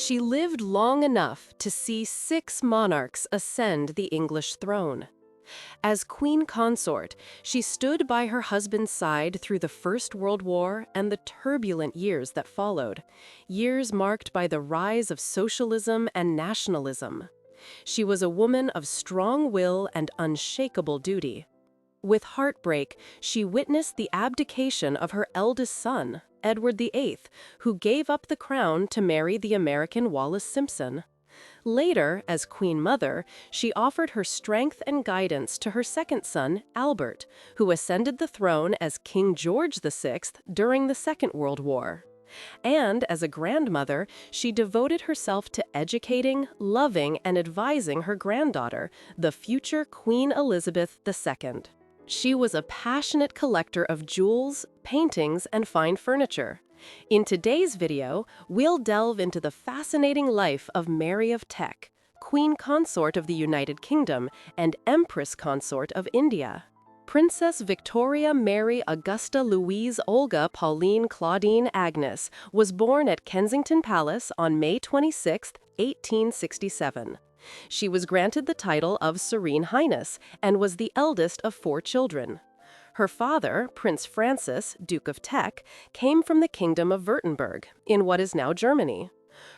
She lived long enough to see 6 monarchs ascend the English throne. As queen consort, she stood by her husband's side through the First World War and the turbulent years that followed, years marked by the rise of socialism and nationalism. She was a woman of strong will and unshakable duty. With heartbreak, she witnessed the abdication of her eldest son, Edward VIII, who gave up the crown to marry the American Wallis Simpson. Later, as Queen Mother, she offered her strength and guidance to her second son, Albert, who ascended the throne as King George VI during the Second World War. And as a grandmother, she devoted herself to educating, loving, and advising her granddaughter, the future Queen Elizabeth II. She was a passionate collector of jewels, paintings, and fine furniture. In today's video, we'll delve into the fascinating life of Mary of Teck, Queen Consort of the United Kingdom and Empress Consort of India. Princess Victoria Mary Augusta Louise Olga Pauline Claudine Agnes was born at Kensington Palace on May 26, 1867. She was granted the title of Serene Highness and was the eldest of 4 children. Her father, Prince Francis, Duke of Teck, came from the Kingdom of Württemberg, in what is now Germany.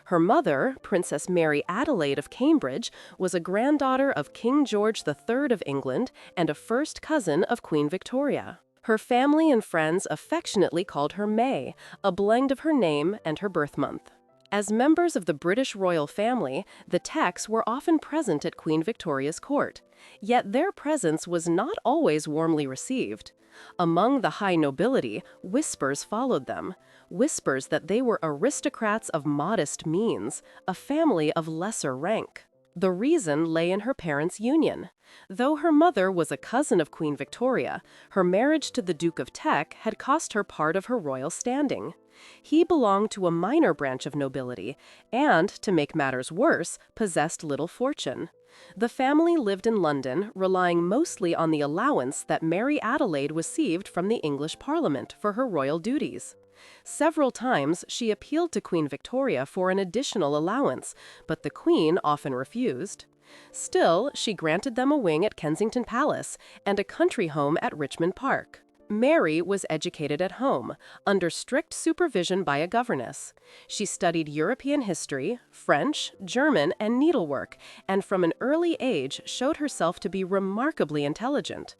Her mother, Princess Mary Adelaide of Cambridge, was a granddaughter of King George III of England and a first cousin of Queen Victoria. Her family and friends affectionately called her May, a blend of her name and her birth month. As members of the British royal family, the Tecks were often present at Queen Victoria's court. Yet their presence was not always warmly received. Among the high nobility, whispers followed them. Whispers that they were aristocrats of modest means, a family of lesser rank. The reason lay in her parents' union. Though her mother was a cousin of Queen Victoria, her marriage to the Duke of Teck had cost her part of her royal standing. He belonged to a minor branch of nobility and, to make matters worse, possessed little fortune. The family lived in London, relying mostly on the allowance that Mary Adelaide received from the English Parliament for her royal duties. Several times she appealed to Queen Victoria for an additional allowance, but the Queen often refused. Still, she granted them a wing at Kensington Palace and a country home at Richmond Park. Mary was educated at home, under strict supervision by a governess. She studied European history, French, German, and needlework, and from an early age showed herself to be remarkably intelligent.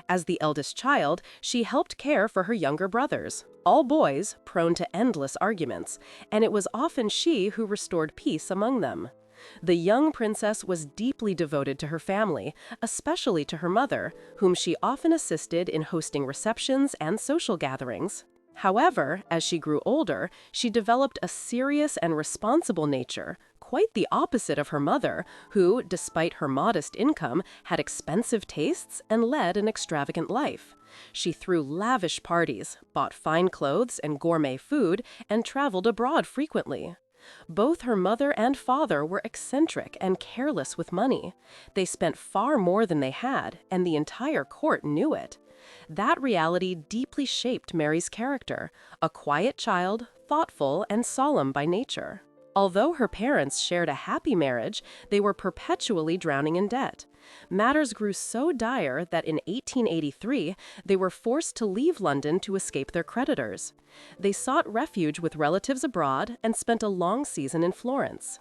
As the eldest child, she helped care for her younger brothers, all boys, prone to endless arguments, and it was often she who restored peace among them. The young princess was deeply devoted to her family, especially to her mother, whom she often assisted in hosting receptions and social gatherings. However, as she grew older, she developed a serious and responsible nature, quite the opposite of her mother, who, despite her modest income, had expensive tastes and led an extravagant life. She threw lavish parties, bought fine clothes and gourmet food, and traveled abroad frequently. Both her mother and father were eccentric and careless with money. They spent far more than they had, and the entire court knew it. That reality deeply shaped Mary's character, a quiet child, thoughtful and solemn by nature. Although her parents shared a happy marriage, they were perpetually drowning in debt. Matters grew so dire that in 1883, they were forced to leave London to escape their creditors. They sought refuge with relatives abroad and spent a long season in Florence.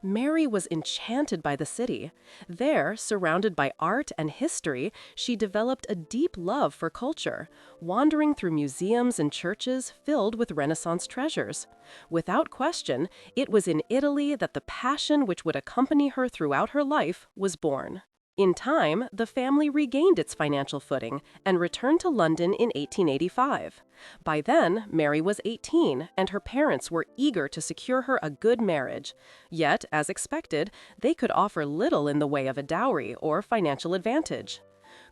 Mary was enchanted by the city. There, surrounded by art and history, she developed a deep love for culture, wandering through museums and churches filled with Renaissance treasures. Without question, it was in Italy that the passion which would accompany her throughout her life was born. In time, the family regained its financial footing and returned to London in 1885. By then, Mary was 18, and her parents were eager to secure her a good marriage. Yet, as expected, they could offer little in the way of a dowry or financial advantage.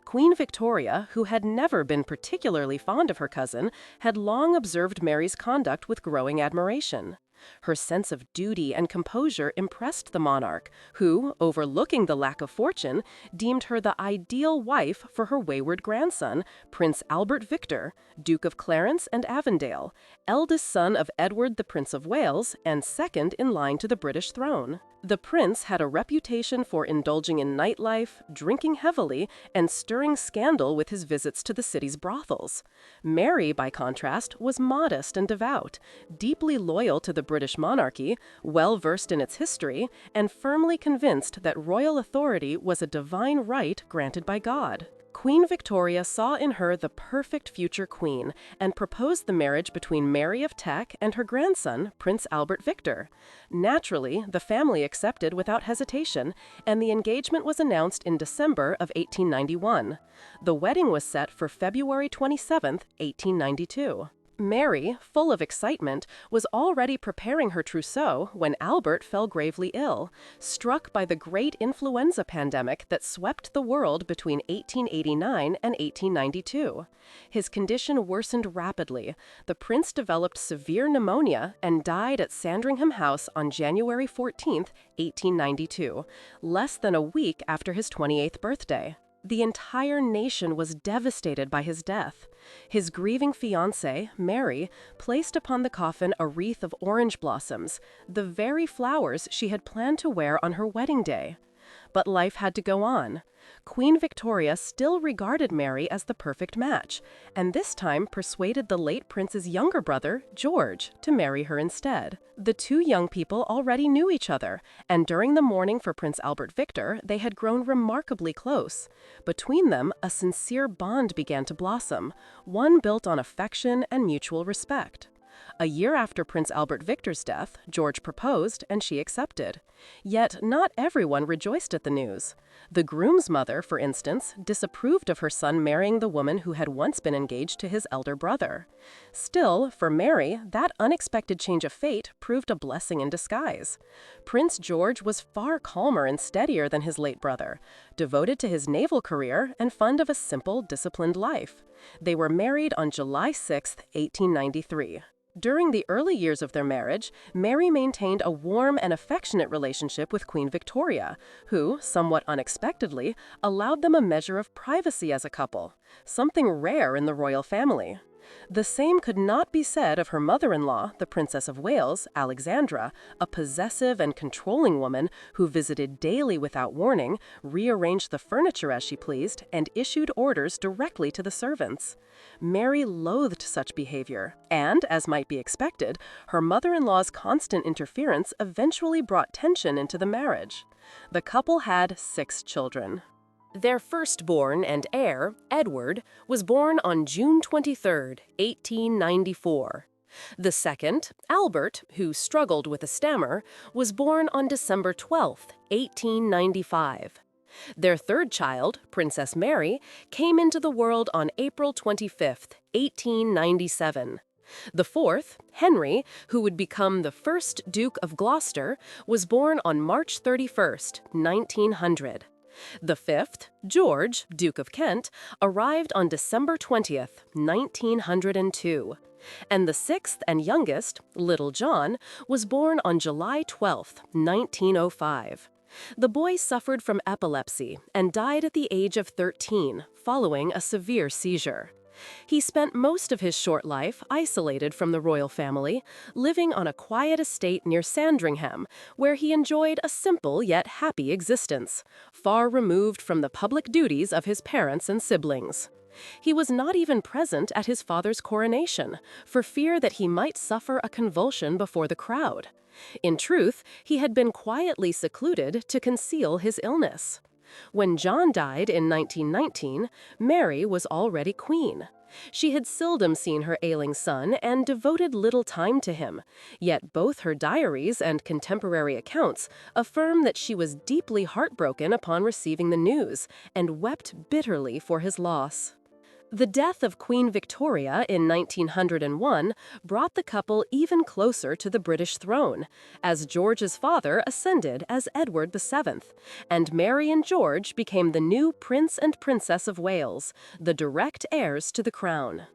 Queen Victoria, who had never been particularly fond of her cousin, had long observed Mary's conduct with growing admiration. Her sense of duty and composure impressed the monarch, who, overlooking the lack of fortune, deemed her the ideal wife for her wayward grandson, Prince Albert Victor, Duke of Clarence and Avondale, eldest son of Edward the Prince of Wales and second in line to the British throne. The prince had a reputation for indulging in nightlife, drinking heavily, and stirring scandal with his visits to the city's brothels. Mary, by contrast, was modest and devout, deeply loyal to the British monarchy, well versed in its history, and firmly convinced that royal authority was a divine right granted by God. Queen Victoria saw in her the perfect future queen and proposed the marriage between Mary of Teck and her grandson, Prince Albert Victor. Naturally, the family accepted without hesitation, and the engagement was announced in December of 1891. The wedding was set for February 27, 1892. Mary, full of excitement, was already preparing her trousseau when Albert fell gravely ill, struck by the great influenza pandemic that swept the world between 1889 and 1892. His condition worsened rapidly. The prince developed severe pneumonia and died at Sandringham House on January 14, 1892, less than a week after his 28th birthday. The entire nation was devastated by his death. His grieving fiancée, Mary, placed upon the coffin a wreath of orange blossoms, the very flowers she had planned to wear on her wedding day. But life had to go on. Queen Victoria still regarded Mary as the perfect match, and this time persuaded the late prince's younger brother, George, to marry her instead. The two young people already knew each other, and during the mourning for Prince Albert Victor, they had grown remarkably close. Between them, a sincere bond began to blossom, one built on affection and mutual respect. A year after Prince Albert Victor's death, George proposed, and she accepted. Yet not everyone rejoiced at the news. The groom's mother, for instance, disapproved of her son marrying the woman who had once been engaged to his elder brother. Still, for Mary, that unexpected change of fate proved a blessing in disguise. Prince George was far calmer and steadier than his late brother, devoted to his naval career and fond of a simple, disciplined life. They were married on July 6, 1893. During the early years of their marriage, Mary maintained a warm and affectionate relationship with Queen Victoria, who, somewhat unexpectedly, allowed them a measure of privacy as a couple, something rare in the royal family. The same could not be said of her mother-in-law, the Princess of Wales, Alexandra, a possessive and controlling woman who visited daily without warning, rearranged the furniture as she pleased, and issued orders directly to the servants. Mary loathed such behavior, and, as might be expected, her mother-in-law's constant interference eventually brought tension into the marriage. The couple had 6 children. Their firstborn and heir, Edward, was born on June 23, 1894. The second, Albert, who struggled with a stammer, was born on December 12, 1895. Their third child, Princess Mary, came into the world on April 25, 1897. The fourth, Henry, who would become the first Duke of Gloucester, was born on March 31, 1900. The fifth, George, Duke of Kent, arrived on December 20, 1902. And the sixth and youngest, Little John, was born on July 12, 1905. The boy suffered from epilepsy and died at the age of 13, following a severe seizure. He spent most of his short life isolated from the royal family, living on a quiet estate near Sandringham, where he enjoyed a simple yet happy existence, far removed from the public duties of his parents and siblings. He was not even present at his father's coronation, for fear that he might suffer a convulsion before the crowd. In truth, he had been quietly secluded to conceal his illness. When John died in 1919, Mary was already queen. She had seldom seen her ailing son and devoted little time to him, yet both her diaries and contemporary accounts affirm that she was deeply heartbroken upon receiving the news and wept bitterly for his loss. The death of Queen Victoria in 1901 brought the couple even closer to the British throne, as George's father ascended as Edward VII, and Mary and George became the new Prince and Princess of Wales, the direct heirs to the crown.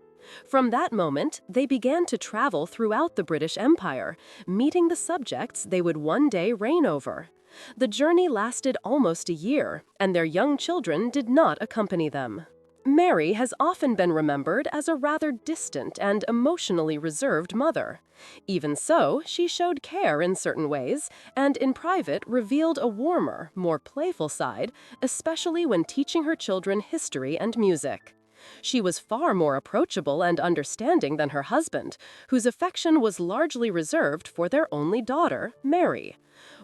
From that moment, they began to travel throughout the British Empire, meeting the subjects they would one day reign over. The journey lasted almost a year, and their young children did not accompany them. Mary has often been remembered as a rather distant and emotionally reserved mother. Even so, she showed care in certain ways, and in private revealed a warmer, more playful side, especially when teaching her children history and music. She was far more approachable and understanding than her husband, whose affection was largely reserved for their only daughter, Mary.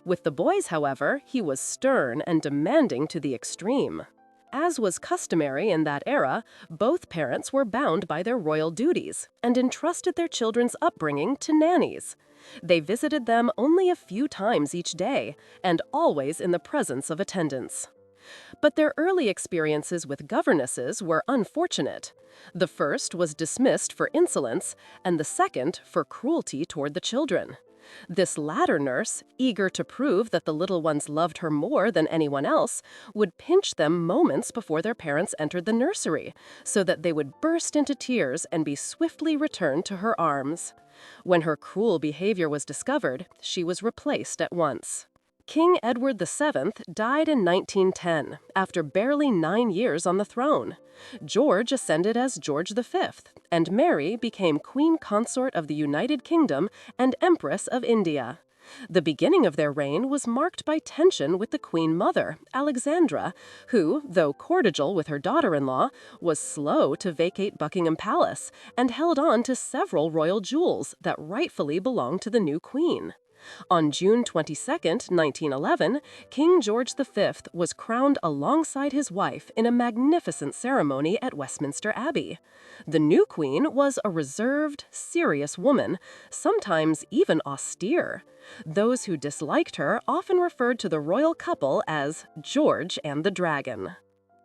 With the boys, however, he was stern and demanding to the extreme. As was customary in that era, both parents were bound by their royal duties and entrusted their children's upbringing to nannies. They visited them only a few times each day, and always in the presence of attendants. But their early experiences with governesses were unfortunate. The first was dismissed for insolence, and the second for cruelty toward the children. This latter nurse, eager to prove that the little ones loved her more than anyone else, would pinch them moments before their parents entered the nursery, so that they would burst into tears and be swiftly returned to her arms. When her cruel behavior was discovered, she was replaced at once. King Edward VII died in 1910, after barely 9 years on the throne. George ascended as George V, and Mary became Queen Consort of the United Kingdom and Empress of India. The beginning of their reign was marked by tension with the Queen Mother, Alexandra, who, though cordial with her daughter-in-law, was slow to vacate Buckingham Palace and held on to several royal jewels that rightfully belonged to the new queen. On June 22, 1911, King George V was crowned alongside his wife in a magnificent ceremony at Westminster Abbey. The new queen was a reserved, serious woman, sometimes even austere. Those who disliked her often referred to the royal couple as George and the Dragon.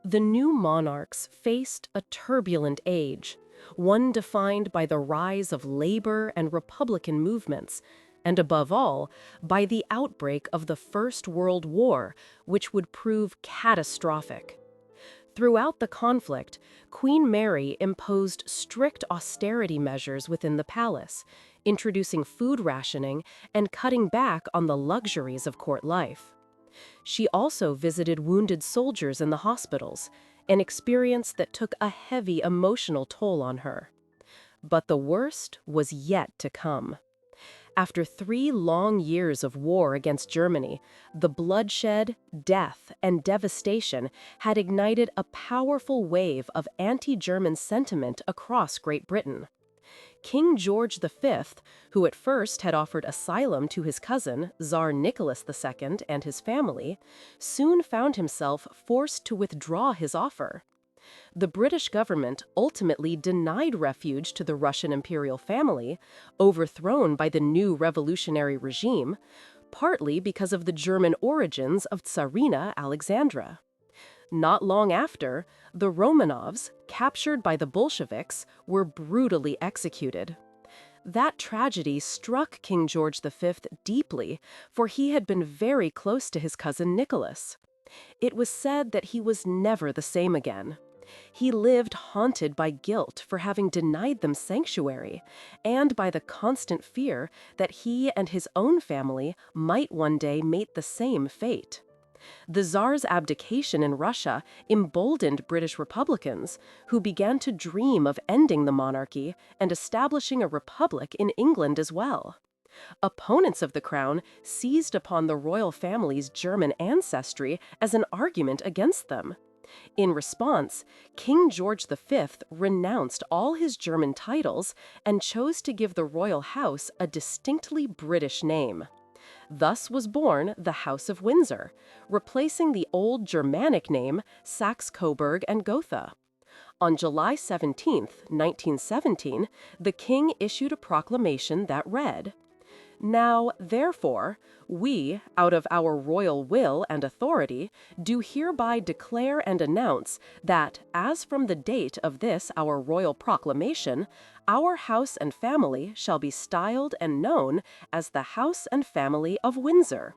The new monarchs faced a turbulent age, one defined by the rise of labor and Republican movements, and above all, by the outbreak of the First World War, which would prove catastrophic. Throughout the conflict, Queen Mary imposed strict austerity measures within the palace, introducing food rationing and cutting back on the luxuries of court life. She also visited wounded soldiers in the hospitals, an experience that took a heavy emotional toll on her. But the worst was yet to come. After 3 long years of war against Germany, the bloodshed, death, and devastation had ignited a powerful wave of anti-German sentiment across Great Britain. King George V, who at first had offered asylum to his cousin, Tsar Nicholas II, and his family, soon found himself forced to withdraw his offer. The British government ultimately denied refuge to the Russian imperial family, overthrown by the new revolutionary regime, partly because of the German origins of Tsarina Alexandra. Not long after, the Romanovs, captured by the Bolsheviks, were brutally executed. That tragedy struck King George V deeply, for he had been very close to his cousin Nicholas. It was said that he was never the same again. He lived haunted by guilt for having denied them sanctuary, and by the constant fear that he and his own family might one day meet the same fate. The Tsar's abdication in Russia emboldened British Republicans, who began to dream of ending the monarchy and establishing a republic in England as well. Opponents of the crown seized upon the royal family's German ancestry as an argument against them. In response, King George V renounced all his German titles and chose to give the royal house a distinctly British name. Thus was born the House of Windsor, replacing the old Germanic name Saxe-Coburg and Gotha. On July 17, 1917, the king issued a proclamation that read, "Now, therefore, we, out of our royal will and authority, do hereby declare and announce that, as from the date of this our royal proclamation, our house and family shall be styled and known as the House and Family of Windsor,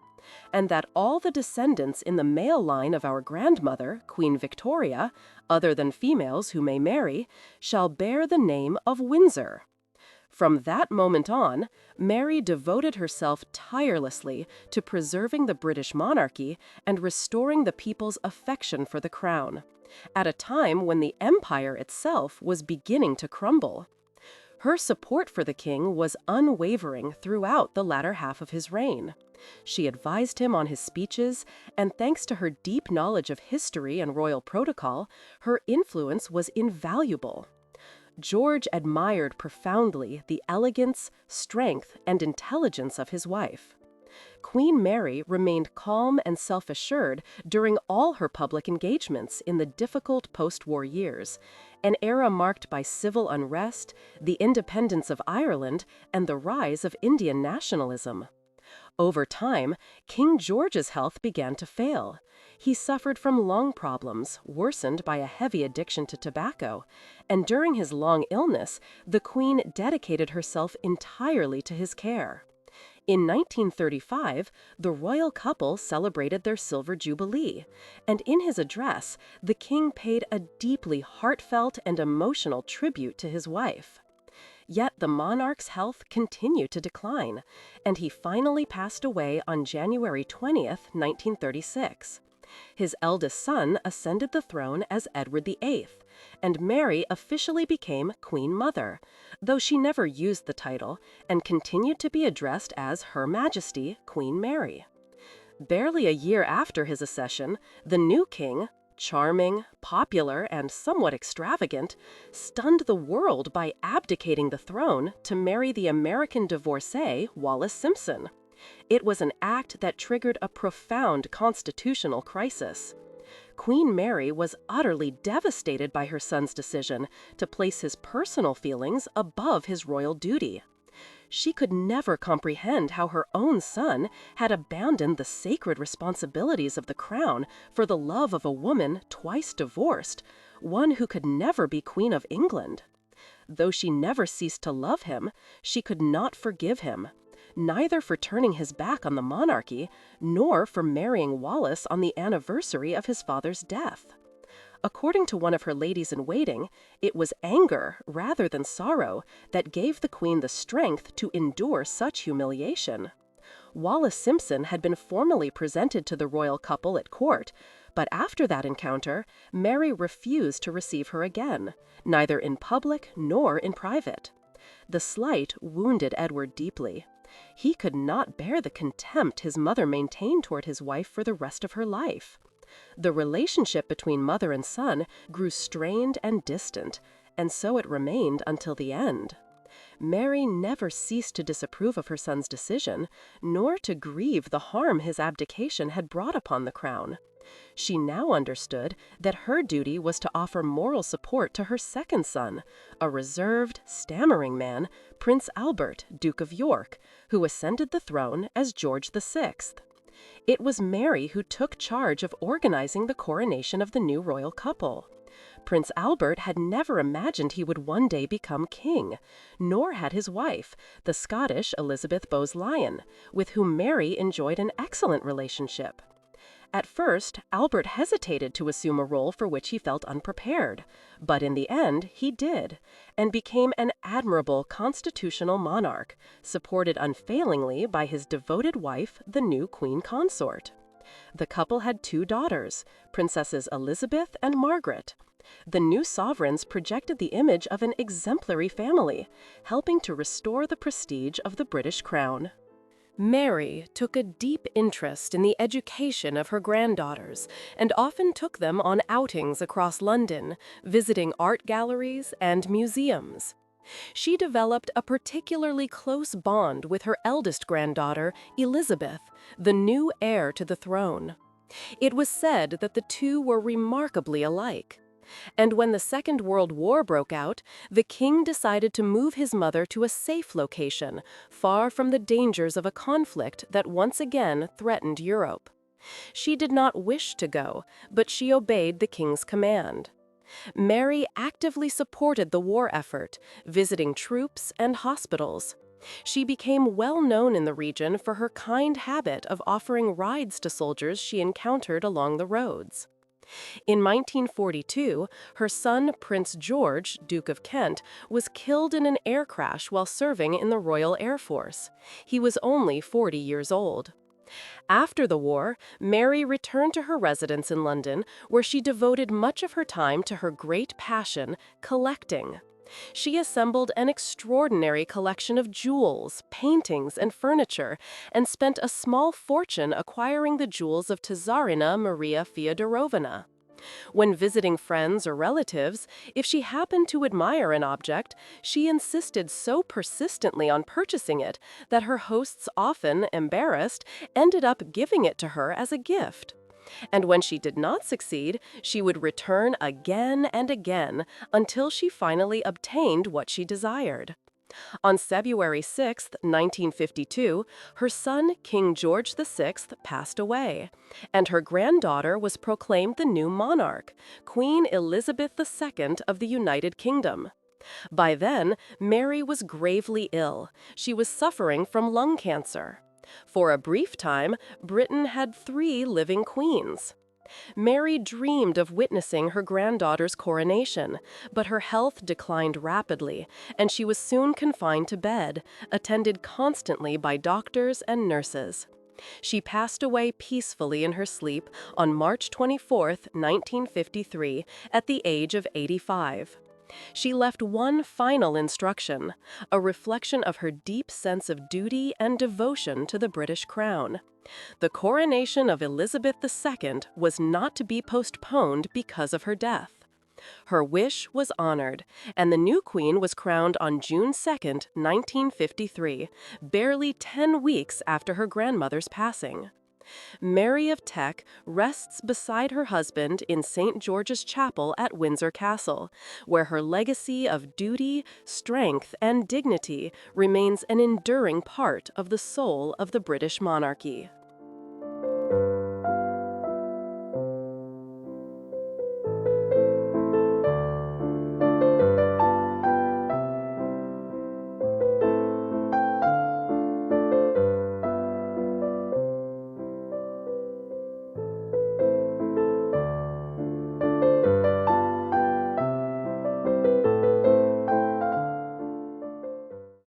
and that all the descendants in the male line of our grandmother, Queen Victoria, other than females who may marry, shall bear the name of Windsor. From that moment on, Mary devoted herself tirelessly to preserving the British monarchy and restoring the people's affection for the crown, at a time when the empire itself was beginning to crumble. Her support for the king was unwavering throughout the latter half of his reign. She advised him on his speeches, and thanks to her deep knowledge of history and royal protocol, her influence was invaluable. George admired profoundly the elegance, strength, and intelligence of his wife. Queen Mary remained calm and self-assured during all her public engagements in the difficult post-war years, an era marked by civil unrest, the independence of Ireland, and the rise of Indian nationalism. Over time, King George's health began to fail. He suffered from lung problems, worsened by a heavy addiction to tobacco, and during his long illness, the Queen dedicated herself entirely to his care. In 1935, the royal couple celebrated their Silver Jubilee, and in his address, the king paid a deeply heartfelt and emotional tribute to his wife. Yet the monarch's health continued to decline, and he finally passed away on January 20th, 1936. His eldest son ascended the throne as Edward VIII, and Mary officially became Queen Mother, though she never used the title and continued to be addressed as Her Majesty Queen Mary. Barely a year after his accession, the new king, charming, popular, and somewhat extravagant, stunned the world by abdicating the throne to marry the American divorcee Wallis Simpson. It was an act that triggered a profound constitutional crisis. Queen Mary was utterly devastated by her son's decision to place his personal feelings above his royal duty. She could never comprehend how her own son had abandoned the sacred responsibilities of the crown for the love of a woman twice divorced, one who could never be Queen of England. Though she never ceased to love him, she could not forgive him, neither for turning his back on the monarchy, nor for marrying Wallis on the anniversary of his father's death. According to one of her ladies-in-waiting, it was anger rather than sorrow that gave the queen the strength to endure such humiliation. Wallis Simpson had been formally presented to the royal couple at court, but after that encounter, Mary refused to receive her again, neither in public nor in private. The slight wounded Edward deeply. He could not bear the contempt his mother maintained toward his wife for the rest of her life. The relationship between mother and son grew strained and distant, and so it remained until the end. Mary never ceased to disapprove of her son's decision, nor to grieve the harm his abdication had brought upon the crown. She now understood that her duty was to offer moral support to her second son, a reserved, stammering man, Prince Albert, Duke of York, who ascended the throne as George VI. It was Mary who took charge of organizing the coronation of the new royal couple. Prince Albert had never imagined he would one day become king, nor had his wife, the Scottish Elizabeth Bowes-Lyon, with whom Mary enjoyed an excellent relationship. At first, Albert hesitated to assume a role for which he felt unprepared, but in the end he did, and became an admirable constitutional monarch, supported unfailingly by his devoted wife, the new queen consort. The couple had 2 daughters, Princesses Elizabeth and Margaret. The new sovereigns projected the image of an exemplary family, helping to restore the prestige of the British crown. Mary took a deep interest in the education of her granddaughters and often took them on outings across London, visiting art galleries and museums. She developed a particularly close bond with her eldest granddaughter, Elizabeth, the new heir to the throne. It was said that the two were remarkably alike. And when the Second World War broke out, the king decided to move his mother to a safe location, far from the dangers of a conflict that once again threatened Europe. She did not wish to go, but she obeyed the king's command. Mary actively supported the war effort, visiting troops and hospitals. She became well known in the region for her kind habit of offering rides to soldiers she encountered along the roads. In 1942, her son, Prince George, Duke of Kent, was killed in an air crash while serving in the Royal Air Force. He was only 40 years old. After the war, Mary returned to her residence in London, where she devoted much of her time to her great passion, collecting. She assembled an extraordinary collection of jewels, paintings, and furniture, and spent a small fortune acquiring the jewels of Tsarina Maria Feodorovna. When visiting friends or relatives, if she happened to admire an object, she insisted so persistently on purchasing it that her hosts often, embarrassed, ended up giving it to her as a gift. And when she did not succeed, she would return again and again until she finally obtained what she desired. On February 6, 1952, her son, King George VI, passed away, and her granddaughter was proclaimed the new monarch, Queen Elizabeth II of the United Kingdom. By then, Mary was gravely ill. She was suffering from lung cancer. For a brief time, Britain had 3 living queens. Mary dreamed of witnessing her granddaughter's coronation, but her health declined rapidly, and she was soon confined to bed, attended constantly by doctors and nurses. She passed away peacefully in her sleep on March 24, 1953, at the age of 85. She left one final instruction, a reflection of her deep sense of duty and devotion to the British crown. The coronation of Elizabeth II was not to be postponed because of her death. Her wish was honored, and the new queen was crowned on June 2, 1953, barely 10 weeks after her grandmother's passing. Mary of Teck rests beside her husband in St. George's Chapel at Windsor Castle, where her legacy of duty, strength, and dignity remains an enduring part of the soul of the British monarchy.